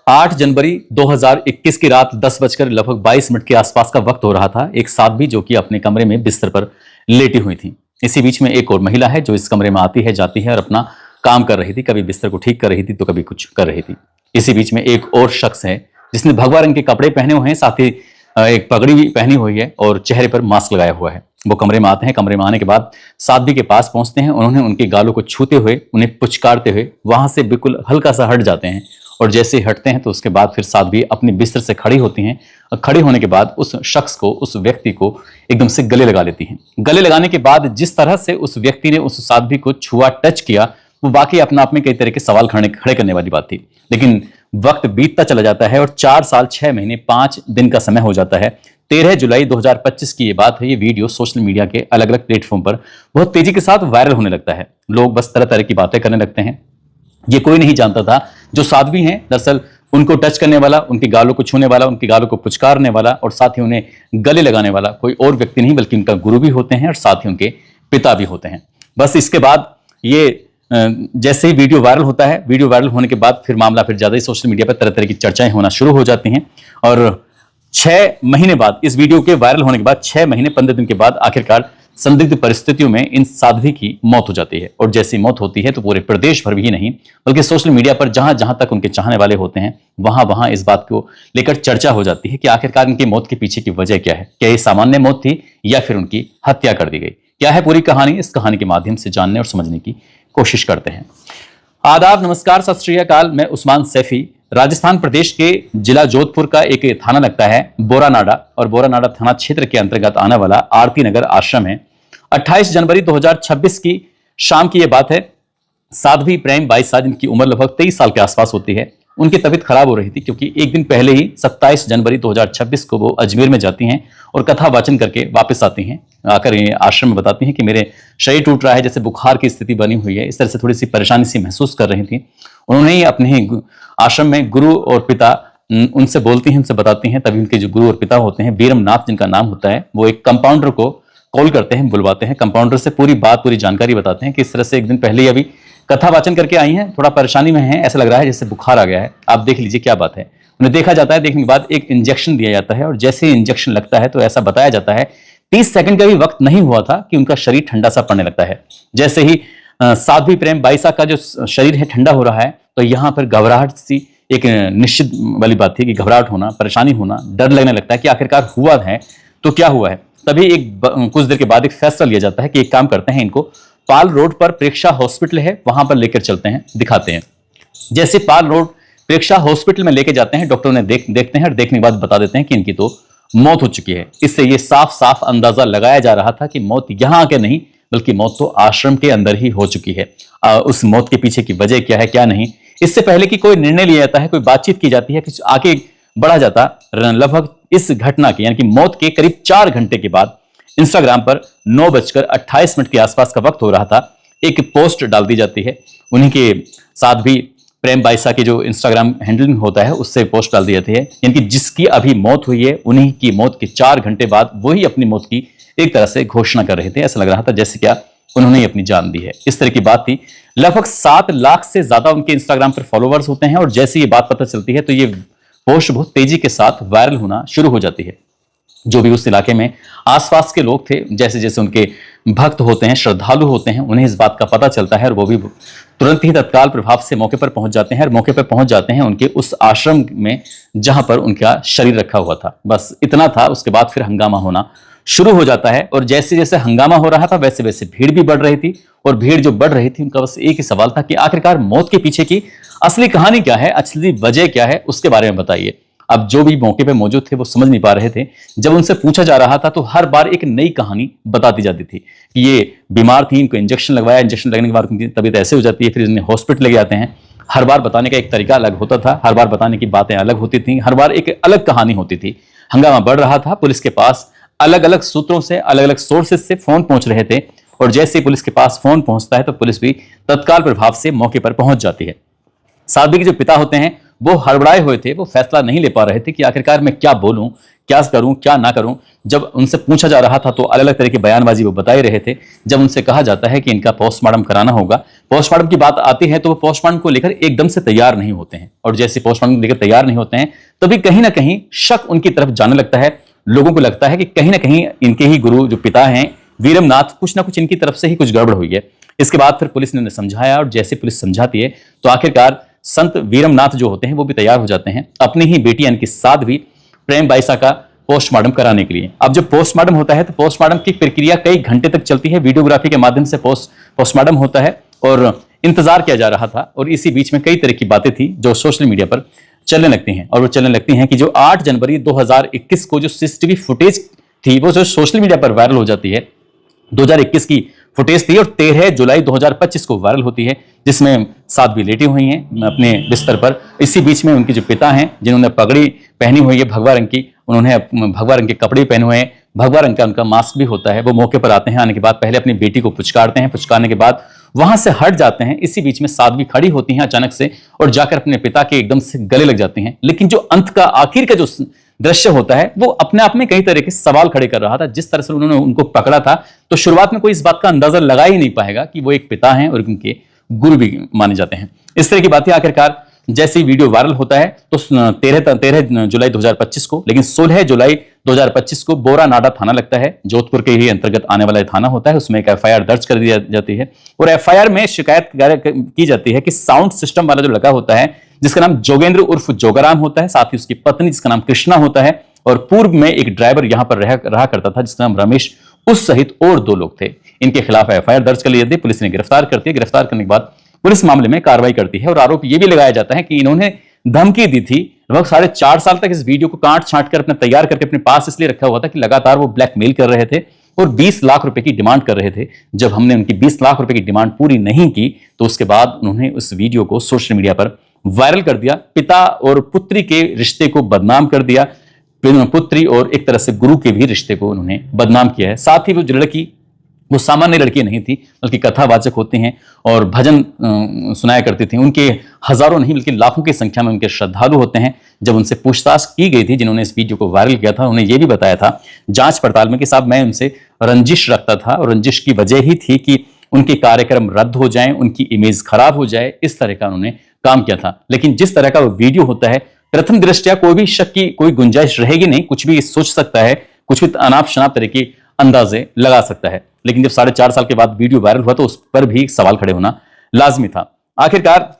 8 जनवरी 2021 की रात 10 बजकर लगभग 22 मिनट के आसपास का वक्त हो रहा था। एक साध्वी जो कि अपने कमरे में बिस्तर पर लेटी हुई थी। इसी बीच में एक और महिला है जो इस कमरे में आती है, जाती है और अपना काम कर रही थी। कभी बिस्तर को ठीक कर रही थी तो कभी कुछ कर रही थी। इसी बीच में एक और शख्स है जिसने भगवा रंग के कपड़े पहने हुए हैं, साथ ही एक पगड़ी भी पहनी हुई है और चेहरे पर मास्क लगाया हुआ है। वो कमरे में आते हैं। कमरे में आने के बाद साध्वी के पास पहुंचते हैं। उन्होंने उनके गालों को छूते हुए, उन्हें पुचकारते हुए वहां से बिल्कुल हल्का सा हट जाते हैं और जैसे ही हटते हैं तो उसके बाद फिर साध्वी अपने बिस्तर से खड़ी होती हैं और खड़े होने के बाद उस शख्स को, उस व्यक्ति को एकदम से गले लगा लेती हैं। गले लगाने के बाद जिस तरह से उस व्यक्ति ने उस साध्वी को छुआ, टच किया, वो वाकई अपने आप में कई तरह के सवाल खड़े करने वाली बात थी। लेकिन वक्त बीतता चला जाता है और 4 साल 6 महीने 5 दिन का समय हो जाता है। 13 जुलाई 2025 की ये बात है। ये वीडियो सोशल मीडिया के अलग अलग प्लेटफॉर्म पर बहुत तेजी के साथ वायरल होने लगता है। लोग बस तरह तरह की बातें करने लगते हैं। ये कोई नहीं जानता था जो साध्वी हैं दरअसल उनको टच करने वाला, उनके गालों को छूने वाला, उनके गालों को पुचकारने वाला और साथ ही उन्हें गले लगाने वाला कोई और व्यक्ति नहीं बल्कि उनका गुरु भी होते हैं और साथ ही उनके पिता भी होते हैं। बस इसके बाद ये जैसे ही वीडियो वायरल होता है, वीडियो वायरल होने के बाद फिर मामला फिर ज्यादा ही सोशल मीडिया पर तरह तरह की चर्चाएं होना शुरू हो जाती हैं और 6 महीने बाद, इस वीडियो के वायरल होने के बाद 6 महीने 15 दिन के बाद आखिरकार संदिग्ध परिस्थितियों में इन साध्वी की मौत हो जाती है। और जैसी मौत होती है तो पूरे प्रदेश भर भी नहीं बल्कि सोशल मीडिया पर जहां जहां तक उनके चाहने वाले होते हैं वहां वहां इस बात को लेकर चर्चा हो जाती है कि आखिरकार इनकी मौत के पीछे की वजह क्या है। क्या ये सामान्य मौत थी या फिर उनकी हत्या कर दी गई? क्या है पूरी कहानी? इस कहानी के माध्यम से जानने और समझने की कोशिश करते हैं। आदाब, नमस्कार, सत श्री अकाल। मैं उस्मान सैफी। राजस्थान प्रदेश के जिला जोधपुर का एक थाना लगता है बोरानाडा और बोरानाडा थाना क्षेत्र के अंतर्गत आने वाला आरती नगर आश्रम है। 28 जनवरी 2026 की शाम की यह बात है। साध्वी प्रेम बाईसा, जिनकी उम्र लगभग 23 साल के आसपास होती है, उनकी तबीयत खराब हो रही थी क्योंकि एक दिन पहले ही 27 जनवरी 2026 को वो अजमेर में जाती हैं और कथा वाचन करके वापस आती हैं। आकर ये आश्रम में बताती हैं कि मेरे शरीर टूट रहा है, जैसे बुखार की स्थिति बनी हुई है। इस तरह से थोड़ी सी परेशानी सी महसूस कर रही थी। उन्होंने ही अपने आश्रम में गुरु और पिता उनसे बोलती हैं, उनसे बताती हैं। तभी उनके जो गुरु और पिता होते हैं, वीरमनाथ जिनका नाम होता है, वो एक कंपाउंडर को कॉल करते हैं, बुलवाते हैं। कंपाउंडर से पूरी बात, पूरी जानकारी बताते हैं कि इस तरह से एक दिन पहले ही अभी कथा वाचन करके आई हैं, थोड़ा परेशानी में है, ऐसा लग रहा है जैसे बुखार आ गया है, आप देख लीजिए क्या बात है। उन्हें देखा जाता है। देखने के बाद एक इंजेक्शन दिया जाता है और जैसे ही इंजेक्शन लगता है तो ऐसा बताया जाता है 30 सेकंड का भी वक्त नहीं हुआ था कि उनका शरीर ठंडा सा पड़ने लगता है। जैसे ही साध्वी प्रेम बाईसा का जो शरीर है ठंडा हो रहा है तो यहाँ पर घबराहट सी एक निश्चित वाली बात थी कि घबराहट होना, परेशानी होना, डर लगने लगता है कि आखिरकार हुआ है तो क्या हुआ है। तभी कुछ देर के बाद एक फैसला लिया जाता है कि एक काम करते हैं, इनको पाल रोड पर प्रेक्षा हॉस्पिटल है, वहां पर लेकर चलते हैं, दिखाते हैं। जैसे पाल रोड प्रेक्षा हॉस्पिटल में लेके जाते हैं, डॉक्टर ने देखते हैं और देखने के बाद बता देते हैं कि इनकी तो मौत हो चुकी है। इससे ये साफ साफ अंदाजा लगाया जा रहा था कि मौत यहां आके नहीं बल्कि मौत तो आश्रम के अंदर ही हो चुकी है। उस मौत के पीछे की वजह क्या है, क्या नहीं, इससे पहले कि कोई निर्णय लिया जाता है, कोई बातचीत की जाती है, कुछ आगे बढ़ा जाता, लगभग इस घटना के यानी कि मौत के करीब 4 घंटे के बाद इंस्टाग्राम पर 9:28 के आसपास का वक्त हो रहा था, एक पोस्ट डाल दी जाती है। उन्हीं के साध्वी प्रेम बाईसा के जो इंस्टाग्राम हैंडलिंग होता है उससे पोस्ट डाल दी जाती है, यानी कि जिसकी अभी मौत हुई है उन्हीं की मौत के 4 घंटे बाद वही अपनी मौत की एक तरह से घोषणा कर रहे थे। ऐसा लग रहा था जैसे क्या उन्होंने ही अपनी जान दी है, इस तरह की बात थी। लगभग 7 लाख से ज्यादा उनके इंस्टाग्राम पर फॉलोवर्स होते हैं और जैसे ये बात पता चलती है तो ये पोस्ट बहुत तेजी के साथ वायरल होना शुरू हो जाती है। जो भी उस इलाके में आसपास के लोग थे, जैसे जैसे उनके भक्त होते हैं, श्रद्धालु होते हैं, उन्हें इस बात का पता चलता है और वो भी तुरंत ही तत्काल प्रभाव से मौके पर पहुंच जाते हैं और मौके पर पहुंच जाते हैं उनके उस आश्रम में जहां पर उनका शरीर रखा हुआ था। बस इतना था। उसके बाद फिर हंगामा होना शुरू हो जाता है और जैसे जैसे हंगामा हो रहा था वैसे वैसे भीड़ भी बढ़ रही थी और भीड़ जो बढ़ रही थी उनका बस एक ही सवाल था कि आखिरकार मौत के पीछे की असली कहानी क्या है, असली वजह क्या है, उसके बारे में बताइए। अब जो भी मौके पे मौजूद थे वो समझ नहीं पा रहे थे। जब उनसे पूछा जा रहा था तो हर बार एक नई कहानी बताती जाती थी कि ये बीमार थी, इनको इंजेक्शन लगवाया, इंजेक्शन लगने के बाद उनकी तबीयत ऐसे हो जाती है, फिर इन्हें हॉस्पिटल ले जाते हैं। हर बार बताने का एक तरीका अलग होता था, हर बार बताने की बातें अलग होती थी, हर बार एक अलग कहानी होती थी। हंगामा बढ़ रहा था। पुलिस के पास अलग अलग सूत्रों से, अलग अलग सोर्सेज से फोन पहुंच रहे थे और जैसे ही पुलिस के पास फोन पहुंचता है तो पुलिस भी तत्काल प्रभाव से मौके पर पहुंच जाती है। साध्वी के जो पिता होते हैं वो हड़बड़ाए हुए थे, वो फैसला नहीं ले पा रहे थे कि आखिरकार मैं क्या बोलूं, क्या करूं, क्या ना करूं। जब उनसे पूछा जा रहा था तो अलग अलग तरह की बयानबाजी वो बता ही रहे थे। जब उनसे कहा जाता है कि इनका पोस्टमार्टम कराना होगा, पोस्टमार्टम की बात आती है तो वो पोस्टमार्टम को लेकर एकदम से तैयार नहीं होते हैं, और जैसे पोस्टमार्टम लेकर तैयार नहीं होते हैं तभी कहीं ना कहीं शक उनकी तरफ जाने लगता है। लोगों को लगता है कि कहीं ना कहीं इनके ही गुरु जो पिता हैं वीरमनाथ, कुछ ना कुछ इनकी तरफ से ही कुछ गड़बड़ हुई है। इसके बाद फिर पुलिस ने उन्हें समझाया, और जैसे पुलिस समझाती है तो आखिरकार संत वीरमनाथ जो होते हैं वो भी तैयार हो जाते हैं अपनी ही बेटी यानी कि साध्वी प्रेम बाईसा का पोस्टमार्टम कराने के लिए। अब जब पोस्टमार्टम होता है तो पोस्टमार्टम की प्रक्रिया कई घंटे तक चलती है, वीडियोग्राफी के माध्यम से पोस्टमार्टम होता है और इंतजार किया जा रहा था। और इसी बीच में कई तरह की बातें थी जो सोशल मीडिया पर चलने लगती हैं, और वो चलने लगती हैं कि जो 8 जनवरी 2021 को जो सीसीटीवी फुटेज थी वो जो सोशल मीडिया पर वायरल हो जाती है, 2021 की फुटेज थी, और 13 जुलाई 2025 को वायरल होती है, जिसमें साध्वी लेटी हुई हैं अपने बिस्तर पर। इसी बीच में उनके जो पिता हैं जिन्होंने पगड़ी पहनी हुई है भगवा रंग की, उन्होंने भगवा रंग के कपड़े पहने हुए हैं, भगवा रंग का उनका मास्क भी होता है। वो मौके पर आते हैं, आने के बाद पहले अपनी बेटी को पुचकारते हैं, पुचकारने के बाद वहां से हट जाते हैं। इसी बीच में साध्वी खड़ी होती हैं अचानक से और जाकर अपने पिता के एकदम से गले लग जाती हैं। लेकिन जो अंत का आखिर का जो दृश्य होता है वो अपने आप में कई तरह के सवाल खड़े कर रहा था। जिस तरह से उन्होंने उनको पकड़ा था तो शुरुआत में कोई इस बात का अंदाजा लगा ही नहीं पाएगा कि वो एक पिता हैं और उनके गुरु भी माने जाते हैं। इस तरह की बातें आखिरकार जैसे ही वीडियो वायरल होता है तो 13 जुलाई 2025 को, लेकिन 16 जुलाई 2025 को बोरा नाडा थाना लगता है, जोधपुर के ही अंतर्गत आने वाला थाना होता है। उसमें एक एफआईआर दर्ज कर दी जाती है और एफआईआर में शिकायत की जाती है कि साउंड सिस्टम वाला जो लगा होता है जिसका नाम जोगेंद्र उर्फ जोगाराम होता है, साथ ही उसकी पत्नी जिसका नाम कृष्णा होता है, और पूर्व में एक ड्राइवर यहां पर रहा करता था जिसका नाम रमेश, उस सहित और 2 लोग थे। इनके खिलाफ एफआईआर दर्ज कर ली जाती है, पुलिस ने गिरफ्तार करती है। गिरफ्तार करने के बाद पुलिस मामले में कार्रवाई करती है और आरोप यह भी लगाया जाता है कि इन्होंने धमकी दी थी। लगभग 4.5 साल तक इस वीडियो को काट छांट कर अपने तैयार करके अपने पास इसलिए रखा हुआ था कि लगातार वो ब्लैकमेल कर रहे थे और 20 लाख रुपए की डिमांड कर रहे थे। जब हमने उनकी 20 लाख रुपए की डिमांड पूरी नहीं की तो उसके बाद उन्होंने उस वीडियो को सोशल मीडिया पर वायरल कर दिया, पिता और पुत्री के रिश्ते को बदनाम कर दिया, पुत्री और एक तरह से गुरु के भी रिश्ते को उन्होंने बदनाम किया है। साथ ही वो लड़की वो सामान्य लड़की नहीं थी, बल्कि कथावाचक होती हैं और भजन सुनाया करती थी। उनके हजारों नहीं बल्कि लाखों की संख्या में उनके श्रद्धालु होते हैं। जब उनसे पूछताछ की गई थी जिन्होंने इस वीडियो को वायरल किया था, उन्होंने ये भी बताया था जांच पड़ताल में कि साहब मैं उनसे रंजिश रखता था और रंजिश की वजह ही थी कि उनके कार्यक्रम रद्द हो जाएं, उनकी इमेज खराब हो जाए, इस तरह का उन्होंने काम किया था। लेकिन जिस तरह का वो वीडियो होता है प्रथम दृष्टया कोई भी शक की कोई गुंजाइश रहेगी नहीं, कुछ भी सोच सकता है, कुछ भी अनाप शनाप तरह की अंदाजे लगा सकता है। लेकिन जब 4.5 साल के बाद वीडियो वायरल हुआ तो उस पर भी सवाल खड़े होना लाजमी था। आखिरकार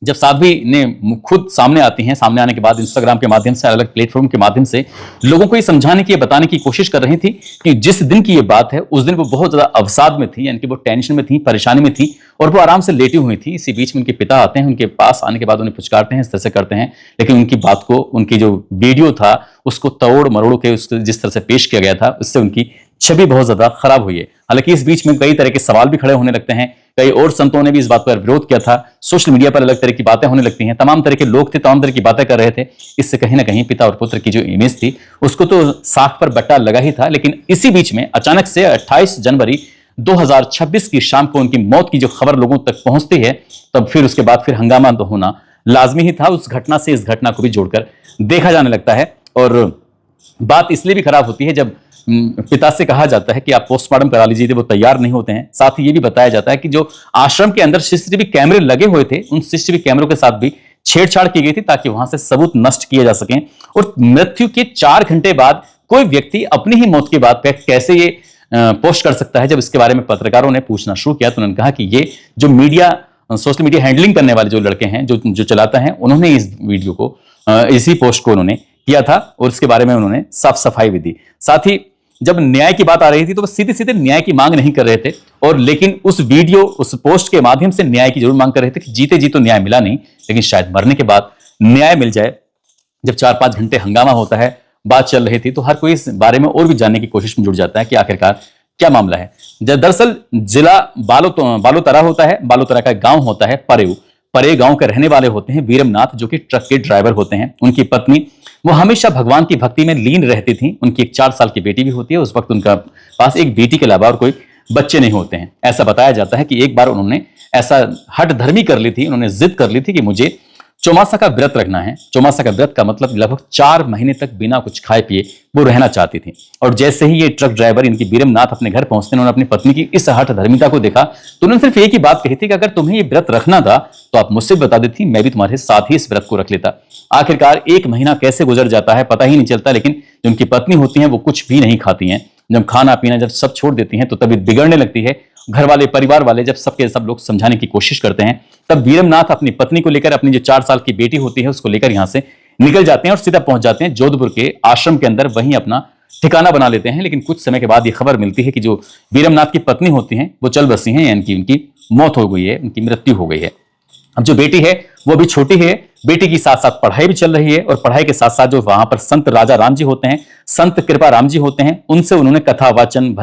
जब साध्वी ने खुद सामने आती हैं, सामने आने के बाद इंस्टाग्राम के माध्यम से, अलग अलग प्लेटफॉर्म के माध्यम से लोगों को ये समझाने की, बताने की कोशिश कर रही थी कि जिस दिन की ये बात है उस दिन वो बहुत ज्यादा अवसाद में थी, यानी कि वो टेंशन में थी, परेशानी में थी और वो आराम से लेटी हुई थी। इसी बीच में उनके पिता आते हैं, उनके पास आने के बाद उन्हें पुचकारते हैं, इस तरह से करते हैं। लेकिन उनकी बात को, उनकी जो वीडियो था उसको तोड़ मरोड़ के उसको जिस तरह से पेश किया गया था उससे उनकी छवि बहुत ज्यादा खराब हुई है। हालांकि इस बीच में कई तरह के सवाल भी खड़े होने लगते हैं, कई और संतों ने भी इस बात पर विरोध किया था, सोशल मीडिया पर अलग तरह की बातें होने लगती हैं, तमाम तरह के लोग थे, तमाम तरह की बातें कर रहे थे। इससे कहीं ना कहीं पिता और पुत्र की जो इमेज थी उसको तो साख पर बट्टा लगा ही था। लेकिन इसी बीच में अचानक से 28 जनवरी 2026 की शाम को उनकी मौत की जो खबर लोगों तक पहुंचती है, तब फिर उसके बाद फिर हंगामा तो होना लाजमी ही था। उस घटना से इस घटना को भी जोड़कर देखा जाने लगता है और बात इसलिए भी खराब होती है जब पिता से कहा जाता है कि आप पोस्टमार्टम करा लीजिए, वो तैयार नहीं होते हैं। साथ ही ये भी बताया जाता है कि जो आश्रम के अंदर सीसीटीवी कैमरे लगे हुए थे उन सीसीटीवी कैमरों के साथ भी छेड़छाड़ की गई थी ताकि वहां से सबूत नष्ट किए जा सकें। और मृत्यु के 4 घंटे बाद कोई व्यक्ति अपनी ही मौत की बात पर कैसे ये पोस्ट कर सकता है। जब इसके बारे में पत्रकारों ने पूछना शुरू किया तो उन्होंने कहा कि ये जो मीडिया, सोशल मीडिया हैंडलिंग करने वाले जो लड़के हैं, जो चलाता है, उन्होंने इस वीडियो को, इसी पोस्ट को उन्होंने किया था और इसके बारे में उन्होंने साफ सफाई भी दी। साथ ही जब न्याय की बात आ रही थी तो वो सीधे सीधे न्याय की मांग नहीं कर रहे थे, और लेकिन उस वीडियो, उस पोस्ट के माध्यम से न्याय की जरूर मांग कर रहे थे कि जीते जी तो न्याय मिला नहीं, लेकिन शायद मरने के बाद न्याय मिल जाए। जब 4-5 घंटे हंगामा होता है, बात चल रही थी, तो हर कोई इस बारे में और भी जानने की कोशिश में जुट जाता है कि आखिरकार क्या मामला है। दरअसल जिला बालोतरा होता है, बालोतरा का गांव होता है परे गांव के रहने वाले होते हैं वीरमनाथ, जो कि ट्रक के ड्राइवर होते हैं। उनकी पत्नी वो हमेशा भगवान की भक्ति में लीन रहती थी। उनकी एक 4 साल की बेटी भी होती है। उस वक्त उनका पास एक बेटी के अलावा और कोई बच्चे नहीं होते हैं। ऐसा बताया जाता है कि एक बार उन्होंने ऐसा हठ धर्मी कर ली थी, उन्होंने जिद कर ली थी कि मुझे चौमासा का व्रत रखना है। चौमासा का व्रत का मतलब लगभग 4 महीने तक बिना कुछ खाए पिए वो रहना चाहती थी। और जैसे ही ये ट्रक ड्राइवर इनकी बीरमनाथ अपने घर पहुंचते हैं, उन्होंने अपनी पत्नी की इस हठ धर्मिता को देखा तो उन्होंने सिर्फ एक ही बात कही थी कि अगर तुम्हें ये व्रत रखना था तो आप मुझसे बता देती, मैं भी तुम्हारे साथ ही इस व्रत को रख लेता। आखिरकार 1 महीना कैसे गुजर जाता है पता ही नहीं चलता, लेकिन जो उनकी पत्नी होती है वो कुछ भी नहीं खाती हैं। जब खाना पीना जब सब छोड़ देती हैं तो तबीयत बिगड़ने लगती है। घर वाले परिवार वाले जब सबके सब लोग समझाने की कोशिश करते हैं, तब बीरमनाथ अपनी पत्नी को लेकर, अपनी जो 4 साल की बेटी होती है उसको लेकर यहां से निकल जाते हैं और सीधा पहुंच जाते हैं जोधपुर के आश्रम के अंदर, वहीं अपना ठिकाना बना लेते हैं। लेकिन कुछ समय के बाद ये खबर मिलती है कि जो बीरमनाथ की पत्नी होती हैं वो चल बसी हैं, यानी कि उनकी मौत हो गई है, उनकी मृत्यु हो गई है। अब जो बेटी है वो भी छोटी है, बेटी की साथ साथ पढ़ाई भी चल रही है, और पढ़ाई के साथ साथ जो वहां पर संत राजा राम जी होते हैं, संत कृपा राम जी होते हैं, उनसे उन्होंने कथा वाचन,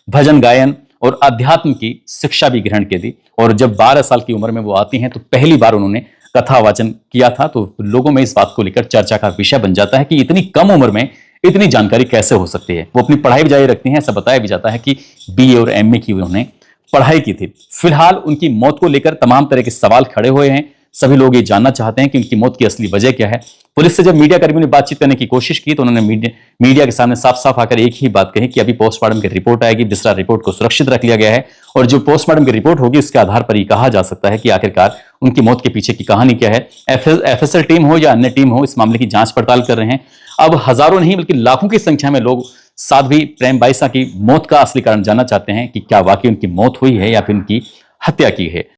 भजन गायन और अध्यात्म की शिक्षा भी ग्रहण की थी। और जब 12 साल की उम्र में वो आती हैं तो पहली बार उन्होंने कथा वाचन किया था। तो लोगों में इस बात को लेकर चर्चा का विषय बन जाता है कि इतनी कम उम्र में इतनी जानकारी कैसे हो सकती है। वो अपनी पढ़ाई भी जारी रखती हैं। ऐसा बताया भी जाता है कि BA और MA की उन्होंने पढ़ाई की थी। फिलहाल उनकी मौत को लेकर तमाम तरह के सवाल खड़े हुए हैं। सभी लोग ये जानना चाहते हैं कि उनकी मौत की असली वजह क्या है। पुलिस से जब मीडिया कर्मियों ने बातचीत करने की कोशिश की तो उन्होंने मीडिया के सामने साफ साफ आकर एक ही बात कही कि अभी पोस्टमार्टम की रिपोर्ट आएगी, बिस्रा रिपोर्ट को सुरक्षित रख लिया गया है, और जो पोस्टमार्टम की रिपोर्ट होगी उसके आधार पर ही कहा जा सकता है कि आखिरकार उनकी मौत के पीछे की कहानी क्या है। FSL टीम हो या अन्य टीम हो, इस मामले की जांच पड़ताल कर रहे हैं। अब हजारों नहीं बल्कि लाखों की संख्या में लोग साध्वी प्रेम बाईसा की मौत का असली कारण जानना चाहते हैं कि क्या वाकई उनकी मौत हुई है या फिर उनकी हत्या की है।